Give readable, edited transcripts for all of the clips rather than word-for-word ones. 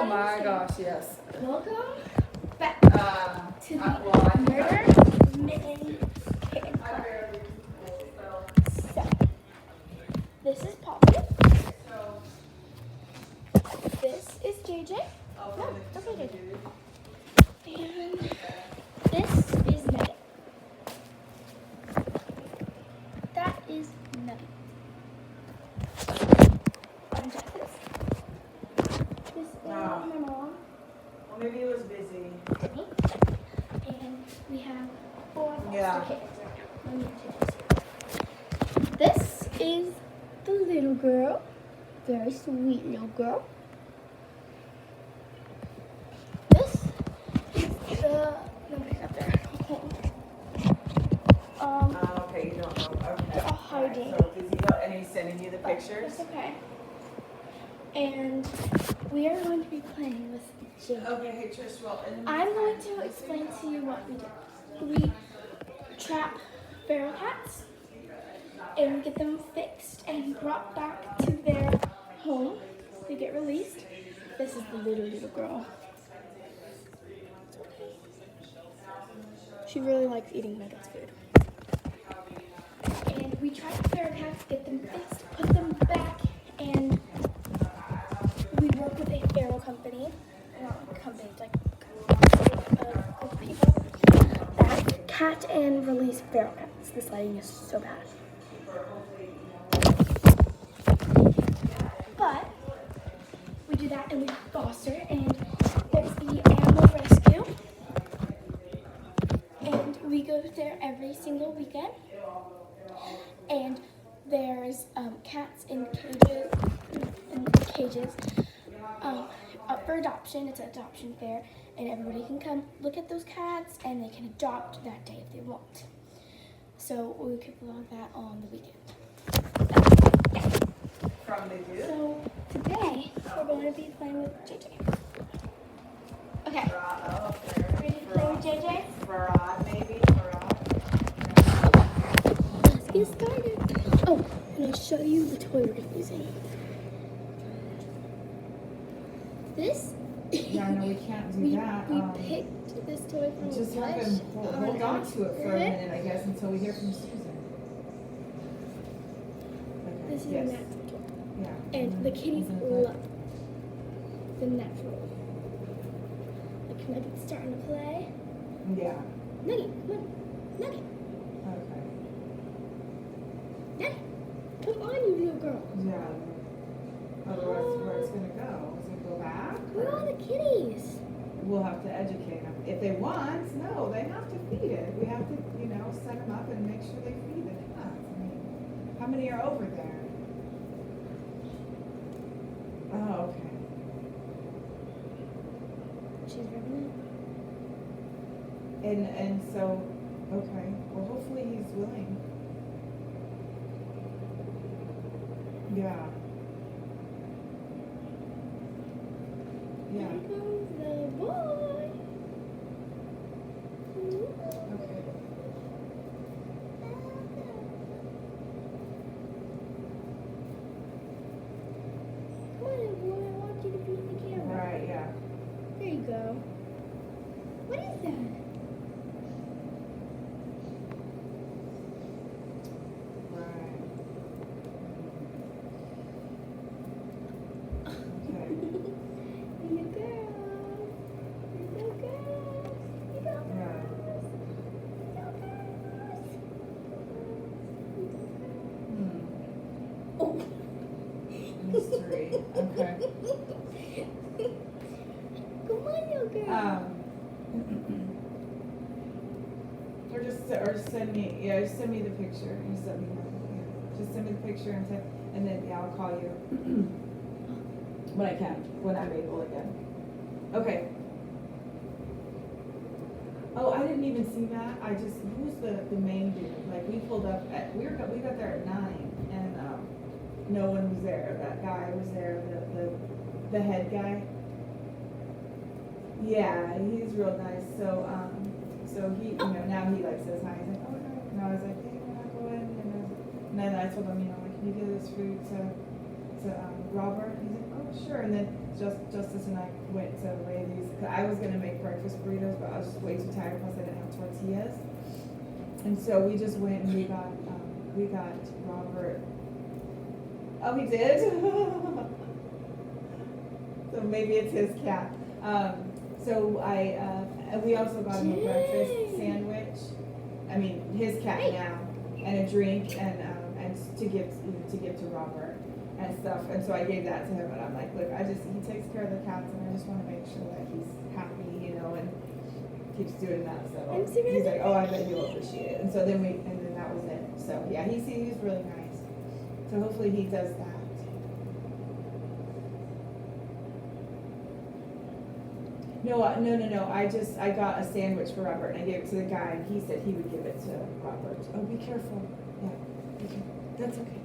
my gosh, yes. Welcome back to the Murder Mitten Kitten Club. So, this is Poppy. This is JJ. No, it's okay, JJ. And this is Megan. That is Nubby. And this is my mom. Well, maybe it was busy. And we have 4 Yeah. foster kittens right now. This is the little girl. Very sweet little girl. This is the... No, it's up there. Okay, you don't know. Okay. They're all hiding. So does he know, and he's sending you the pictures? That's okay. And we are going to be playing with Jake. Okay, hey Trish, well, I'm going to explain to you what we do. We trap feral cats and we get them fixed and brought back to their home. They get released. This is the little girl. It's okay. She really likes eating Megan's food. And we trap feral cats, get them fixed, put them back, and we work with a feral company. Not a company, it's like a group of people that cat and release feral cats. This lighting is so bad. But we do that and we foster, and there's the animal rescue. And we go there every single weekend. And there's cats in cages up for adoption. It's an adoption fair, and everybody can come look at those cats, and they can adopt that day if they want. So we could vlog that on the weekend. From the zoo? So today we're going to be playing with JJ. Okay. Ready to play with JJ? Farad, maybe? Let's get started. Oh, and I'll show you the toy we're using. This. Yeah, no, we can't do that. We picked this toy from Just the have plush. him hold on to it for a minute, I guess, until we hear from Susan. Okay. This is Yes. a natural toy. Yeah. And the kitties love the natural. Like Nugget's starting to play. Yeah. Nugget, come on. Nugget. Okay. Nugget. Come on, you little girl. Yeah. Otherwise, where it's gonna go? Is it go back? Where are the kitties? We'll have to educate them. If they want, no, they have to feed it. We have to, set them up and make sure they feed the cats. I mean, how many are over there? Oh, okay. She's rubbing And so, okay. Well, hopefully he's willing. Yeah. it. Yeah. Here comes the boy. Okay. Come on, boy. I want you to be in the camera. Right, yeah. There you go. What is that? Right. Okay. Little girls. Little girls. Little Yeah. girls. Little girls. Oh. Mystery. Okay. Come on, little girl. Or send me the picture. Just let me know. Yeah. Just send me the picture and then I'll call you when I can, when I'm able again. Okay. Oh, I didn't even see that. Who's the main dude? Like we pulled up we got there at 9 and no one was there. That guy was there, the head guy. Yeah, he's real nice. So he, now he like says hi. He's like, oh, no. And I was like, hey, we're not going. And then I told him, like, can you give this food to Robert? He's like, oh, sure. And then Justice and I went to Randy's. I was gonna make breakfast burritos, but I was just way too tired because I didn't have tortillas. And so we just went and we got Robert. Oh, he did? So maybe it's his cat. So we also got him a breakfast sandwich. I mean, his cat now, and a drink, and to give to Robert and stuff. And so I gave that to him, and I'm like, look, he takes care of the cats, and I just want to make sure that he's happy, and keeps doing that. So he's like, oh, I bet he'll appreciate it. And so then that was it. So yeah, he's really nice. So hopefully he does that. No. I got a sandwich for Robert, and I gave it to the guy, and he said he would give it to Robert. Oh, be careful. Yeah, that's okay.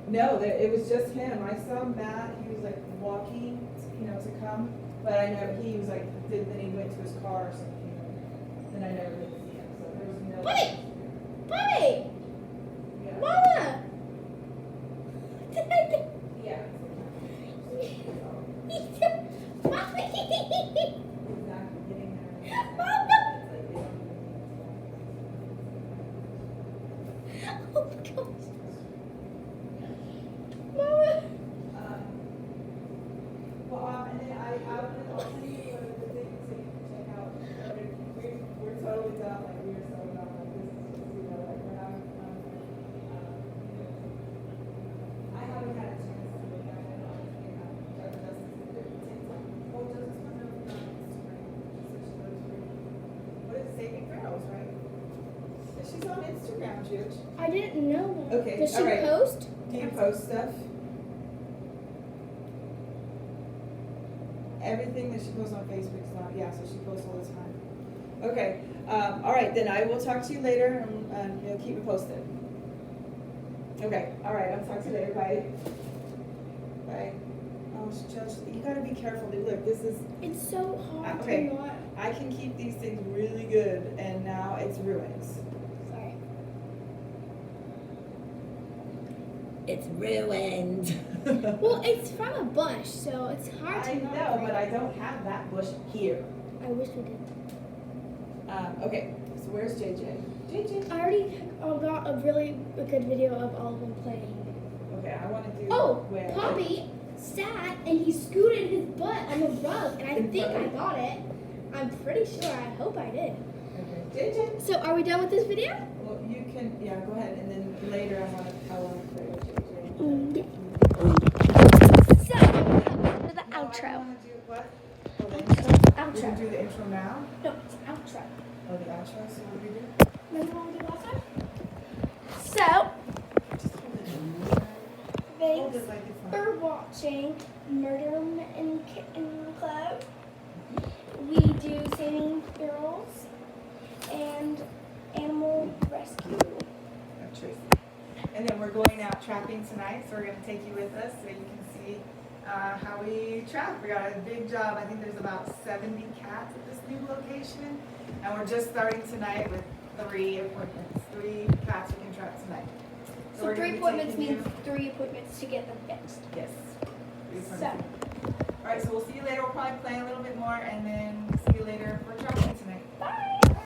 No, it was just him. I saw Matt. He was like walking, to come, but I know he was like, then he went to his car or something. Then I never did see him. So there was no. Buddy! Yeah. Mama! Yeah. Mommy! Exactly. Getting there. Mama! Oh my gosh. Mama! And then I'll send you the thing so you can check out. We're totally done. Like we were so done. Like this is just, like we're having fun. I haven't had a chance to look at it. What is it? Saving Girls, right? She's on Instagram, Juge. I didn't know that. Okay, Does she all right. post? Do you post stuff? Everything that she posts on Facebook is not, so she posts all the time. Okay, all right, then I will talk to you later, and keep me posted. Okay, all right, I'll talk to you later, bye. Bye. Oh, Judge, you gotta be careful, dude. Look, this is, It's so hard okay. to not. I can keep these things really good, and now it's ruined. Sorry. It's ruined. Well, it's from a bush, so it's hard to I not. know, but I don't have that bush here. I wish we did. Okay, so where's JJ? JJ? I already got a really good video of all of them playing. Okay, I want to do. Oh, where? Poppy sat and he scooted his butt on the rug, and I In think front I of- got it. I'm pretty sure. I hope I did. Okay, JJ. So, are we done with this video? Well, you can, go ahead, and then later I want to play with JJ. So, to the No, I outro. wanna do what? Oh, the Outro. intro? We can do the intro now? No, it's outro. Oh, the outro, so what do we do? Remember what we did last time? So, Just hold it. Hold thanks it like it's not. for watching Murder and Kitten Club. We do Saving Girls and Animal Rescue. Tracy. And then we're going out trapping tonight, so we're going to take you with us so you can see how we trap. We got a big job. I think there's about 70 cats at this new location. And we're just starting tonight with 3 appointments. 3 cats we can trap tonight. So we're 3 gonna be appointments taking means 3 appointments to get them fixed. Yes. 3 So, appointments. All right, so we'll see you later. We'll probably play a little bit more, and then see you later for trapping tonight. bye!